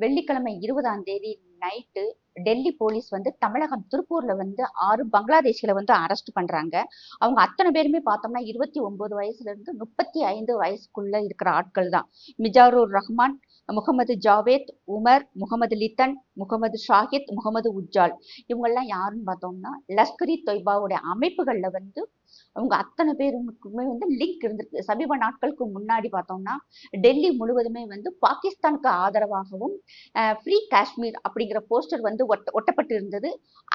வெள்ளிக்கிழமை 20ஆம் தேதி night Delhi police வந்து தமிழகம் திருப்பூர்ல வந்து 6 பங்களாதேஷிகளை வந்து அரெஸ்ட் பண்றாங்க. அவங்க அத்தனை பேருமே பார்த்தோம்னா 29 வயசுல இருந்து 35 வயசுக்குள்ள இருக்கிற ஆட்கள் தான். மிஜாரூர் ரஹ்மான், முகமது ஜாவேத், உமர், முகமது லித்தன், முகமது ஷாஹித், முகமது உஜ்ஜால். இவங்கெல்லாம் யாருன்னு பார்த்தோம்னா லஷ்கர் இ தொய்பாவுடைய அமைப்புகள்ல வந்து அவங்க அத்தனை பேருக்குமே வந்து லிங்க் இருந்திருக்கு. சமீப நாட்களுக்கு முன்னாடி பார்த்தோம்னா டெல்லி முழுவதுமே வந்து பாகிஸ்தானுக்கு ஆதரவாகவும் ஃப்ரீ காஷ்மீர் அப்படிங்கிற போஸ்டர் வந்து ஒட்டப்பட்டு இருந்தது.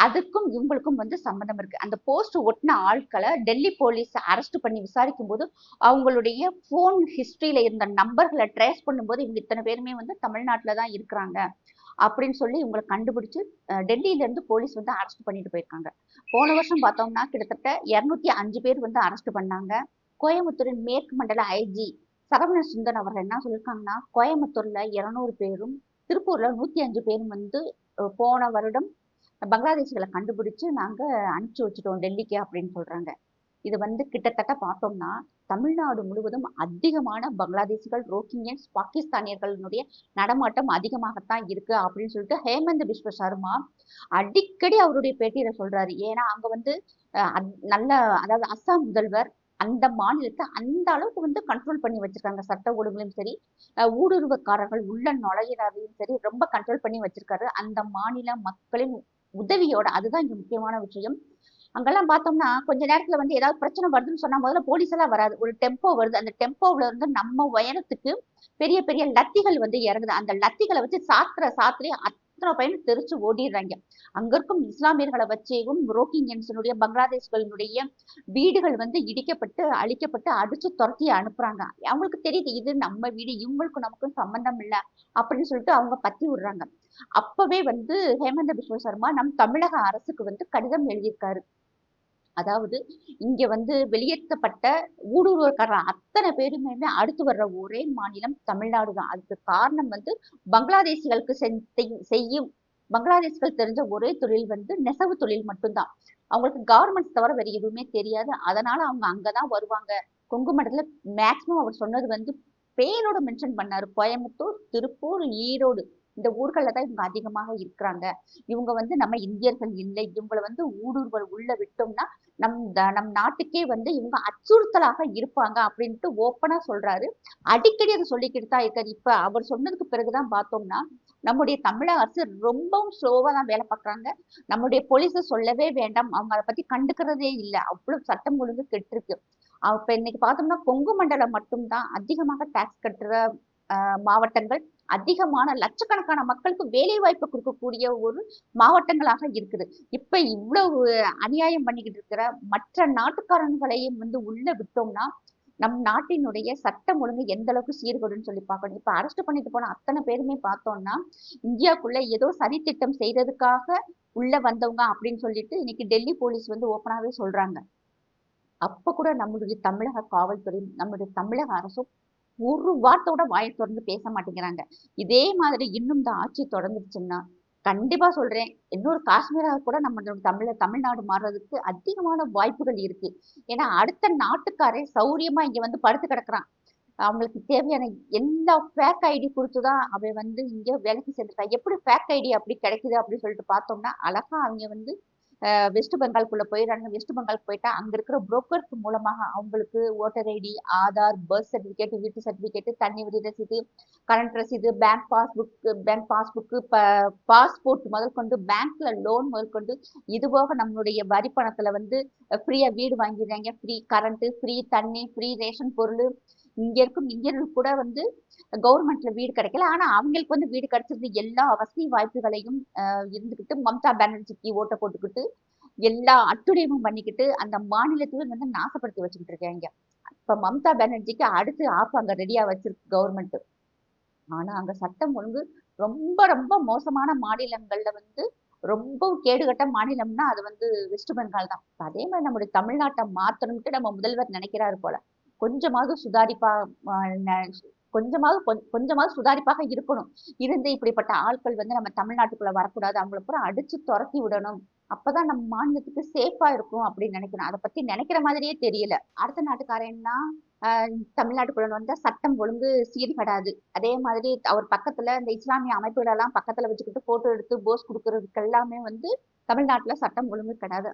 அதுக்கும் இவங்களுக்கும் வந்து சம்மந்தம் இருக்கு. அந்த போஸ்ட் ஒட்டின ஆட்களை டெல்லி போலீஸ் அரெஸ்ட் பண்ணி விசாரிக்கும் போது அவங்களுடைய போன் ஹிஸ்டரியில இருந்த நம்பர்களை ட்ரேஸ் பண்ணும்போது இவங்க இத்தனை பேருமே வந்து தமிழ்நாட்டில தான் இருக்கிறாங்க அப்படின்னு சொல்லி இவங்களை கண்டுபிடிச்சு டெல்லியில இருந்து போலீஸ் வந்து அரெஸ்ட் பண்ணிட்டு போயிருக்காங்க. போன வருஷம் பார்த்தோம்னா கிட்டத்தட்ட 205 பேர் வந்து அரெஸ்ட் பண்ணாங்க. கோயம்புத்தூரின் மேற்கு மண்டல ஐஜி சரவண சுந்தன் அவர்கள் என்ன சொல்லியிருக்காங்கன்னா, கோயம்புத்தூர்ல 200 பேரும், திருப்பூர்ல 105 பேரும் வந்து போன வருடம் பங்களாதேஷிகளை கண்டுபிடிச்சு நாங்க அனுப்பிச்சு வச்சுட்டோம் டெல்லிக்கு அப்படின்னு சொல்றாங்க. இது வந்து கிட்டத்தட்ட பார்த்தோம்னா தமிழ்நாடு முழுவதும் அதிகமான பங்களாதேசிகள், ரோஹிங்கியன்ஸ், பாகிஸ்தானியர்களுடைய நடமாட்டம் அதிகமாகத்தான் இருக்கு அப்படின்னு சொல்லிட்டு ஹேமந்த் பிஸ்வ சர்மா அடிக்கடி அவருடைய பேட்டியில சொல்றாரு. ஏன்னா அங்க வந்து நல்ல, அதாவது அஸ்ஸாம் முதல்வர் அந்த மாநிலத்தை அந்த அளவுக்கு வந்து கண்ட்ரோல் பண்ணி வச்சிருக்காங்க. சட்ட ஒழுங்குலையும் சரி, ஊடுருவக்காரர்கள் உள்ள நுழையிறதையும் சரி ரொம்ப கண்ட்ரோல் பண்ணி வச்சிருக்காரு அந்த மாநில மக்களின் உதவியோட. அதுதான் இங்க முக்கியமான விஷயம். அங்கெல்லாம் பார்த்தோம்னா கொஞ்ச நேரத்துல வந்து ஏதாவது பிரச்சனை வருதுன்னு சொன்னா முதல்ல போலீஸ் எல்லாம் வராது. ஒரு டெம்போ வருது. அந்த டெம்போவுல இருந்து நம்ம உயரத்துக்கு பெரிய பெரிய லத்திகள் வந்து இறங்குது. அந்த லத்திகளை வச்சு சாத்திரி அத்தனை பையனும் தெரிச்சு ஓடிடுறாங்க. அங்க இருக்கும் இஸ்லாமியர்களை வச்சேவும் ரோஹிங்கியன்ஸினுடைய பங்களாதேஷ்களுடைய வீடுகள் வந்து இடிக்கப்பட்டு அழிக்கப்பட்டு அடிச்சு துரத்தி அனுப்புறாங்க. அவங்களுக்கு தெரியுது இது நம்ம வீடு, இவங்களுக்கும் நமக்கும் சம்பந்தம் இல்லை அப்படின்னு சொல்லிட்டு அவங்க பத்தி விடுறாங்க. அப்பவே வந்து ஹேமந்த பிஸ்வ சர்மா நம் தமிழக அரசுக்கு வந்து கடிதம் எழுதியிருக்காரு. அதாவது இங்க வந்து வெளியேற்றப்பட்ட ஊடுருவல்காரர் அத்தனை பேருமே அடுத்து வர்ற ஒரே மாநிலம் தமிழ்நாடு தான். அதுக்கு காரணம் வந்து பங்களாதேசிகளுக்கு செய்யும் பங்களாதேஷ்கள் தெரிஞ்ச ஒரே தொழில் வந்து நெசவு தொழில் மட்டும்தான். அவங்களுக்கு கவர்மெண்ட்ஸ் தவிர வேற எதுவுமே தெரியாது. அதனால அவங்க அங்கதான் வருவாங்க. கொங்கு மண்டலத்துல மேக்சிமம் அவர் சொன்னது வந்து பேரோட மென்ஷன் பண்ணாரு. கோயம்புத்தூர், திருப்பூர், ஈரோடு இந்த ஊர்கள்ல தான் இவங்க அதிகமாக இருக்கிறாங்க. இவங்க வந்து நம்ம இந்தியர்கள் இல்லை. இவங்களை வந்து ஊடுருவல் உள்ள விட்டோம்னா நம் நாட்டுக்கே வந்து இவங்க அச்சுறுத்தலாக இருப்பாங்க அப்படின்ட்டு ஓப்பனா சொல்றாரு. அடிக்கடி அதை சொல்லிக்கிட்டு தான் இருக்காரு. இப்ப அவர் சொன்னதுக்கு பிறகுதான் பார்த்தோம்னா நம்முடைய தமிழக அரசு ரொம்பவும் ஸ்லோவா தான் வேலை பார்க்கறாங்க. நம்முடைய போலீஸ சொல்லவே வேண்டாம். அவங்க அதை பத்தி கண்டுக்கிறதே இல்லை. அவ்வளவு சட்டம் ஒழுங்கு கெட்டிருக்கு. இப்ப இன்னைக்கு பார்த்தோம்னா கொங்கு மண்டலம் மட்டும்தான் அதிகமாக டாக்ஸ் கட்டுற மாவட்டங்கள், அதிகமான லட்சக்கணக்கான மக்களுக்கு வேலை வாய்ப்பு கொடுக்கக்கூடிய ஒரு மாவட்டங்களாக இருக்குது. இப்ப இவ்வளவு அநியாயம் பண்ணிக்கிட்டு இருக்கிற மற்ற நாட்டுக்காரங்களையும் வந்து உள்ள விட்டோம்னா நம் நாட்டினுடைய சட்டம் ஒழுங்கு எந்த அளவுக்கு சீர்கொடுன்னு சொல்லி பார்க்கணும். இப்ப அரெஸ்ட் பண்ணிட்டு போன அத்தனை பேருமே பார்த்தோம்னா இந்தியாக்குள்ள ஏதோ சதி திட்டம் செய்ததுக்காக உள்ள வந்தவங்க அப்படின்னு சொல்லிட்டு இன்னைக்கு டெல்லி போலீஸ் வந்து ஓப்பனாவே சொல்றாங்க. அப்ப கூட நம்மளுடைய தமிழக காவல்துறை, நம்முடைய தமிழக அரசும் ஒரு வார்த்தையோட வாயை திறந்து பேச மாட்டேங்கிறாங்க. இதே மாதிரி இன்னும் இந்த ஆட்சி தொடர்ந்துருச்சுன்னா கண்டிப்பா சொல்றேன், இன்னொரு காஷ்மீராக கூட நம்ம தமிழ்நாடு மாறுறதுக்கு அதிகமான வாய்ப்புகள் இருக்கு. ஏன்னா அடுத்த நாட்டுக்காரே சௌரியமா இங்க வந்து படுத்து கிடக்குறான். அவங்களுக்கு தேவையான எல்லா ஃபேக் ஐடி கொடுத்துதான் அவன் வந்து இங்க வேலைக்கு சேர்ந்துட்டான். எப்படி ஃபேக் ஐடி அப்படி கிடைக்குது அப்படின்னு சொல்லிட்டு பார்த்தோம்னா அழகா அவங்க வந்து வெஸ்ட் பெங்கால்குள்ள போயிடுறாங்க. வெஸ்ட் பெங்கால் போயிட்டா அங்க இருக்கிற புரோக்கர்ஸ் மூலமாக அவங்களுக்கு voter ID, Aadhaar, birth certificate, வீட்டு சர்டிபிகேட், தண்ணி வரி ரசீது, கரண்ட் ரசீது, பேங்க் பாஸ்புக், பாஸ்போர்ட் முதல் கொண்டு, பேங்க்ல லோன் முதல் கொண்டு, இது போக நம்மளுடைய வரி பணத்துல வந்து ஃப்ரீயா வீடு வாங்கிடுறாங்க. ஃப்ரீ கரண்ட், ஃப்ரீ தண்ணி, ஃப்ரீ ரேஷன் பொருள். இங்க இருக்கும் இந்தியர்கள் கூட வந்து கவர்மெண்ட்ல வீடு கிடைக்கல. ஆனா அவங்களுக்கு வந்து வீடு கிடைச்சிருது. எல்லா வசதி வாய்ப்புகளையும் இருந்துகிட்டு மம்தா பானர்ஜிக்கு ஓட்டை போட்டுக்கிட்டு எல்லா அட்டுழியமும் பண்ணிக்கிட்டு அந்த மாநிலத்தையும் வந்து நாசப்படுத்தி வச்சுக்கிட்டு இருக்காங்க. இப்ப மம்தா பானர்ஜிக்கு அடுத்து ஆப் அங்க ரெடியா வச்சிருக்கு கவர்மெண்ட். ஆனா அங்க சட்டம் ஒழுங்கு ரொம்ப ரொம்ப மோசமான மாநிலங்கள்ல வந்து ரொம்ப கேடுகட்ட மாநிலம்னா அது வந்து வெஸ்ட் பெங்கால் தான். அதே மாதிரி நம்முடைய தமிழ்நாட்டை மாத்தணும்ட்டு நம்ம முதல்வர் நினைக்கிறாரு போல. கொஞ்சமாவது சுதாரிப்பா கொஞ்சமாவது சுதாரிப்பாக இருக்கணும். இருந்து இப்படிப்பட்ட ஆட்கள் வந்து நம்ம தமிழ்நாட்டுக்குள்ள வரக்கூடாது. அவங்கள பூரா அடிச்சு துரத்தி விடணும். அப்பதான் நம்ம மாநிலத்துக்கு சேஃபா இருக்கும் அப்படின்னு நினைக்கணும். அதை பத்தி நினைக்கிற மாதிரியே தெரியல. அடுத்த நாட்டுக்காரன்னா தமிழ்நாட்டுக்குள்ள வந்தா சட்டம் ஒழுங்கு சீர்படாது. அதே மாதிரி அவர் பக்கத்துல இந்த இஸ்லாமிய அமைப்புகள் எல்லாம் பக்கத்துல வச்சுக்கிட்டு போட்டோ எடுத்து போஸ் கொடுக்கறதுக்கு எல்லாமே வந்து தமிழ்நாட்டுல சட்டம் ஒழுங்கு கிடையாது.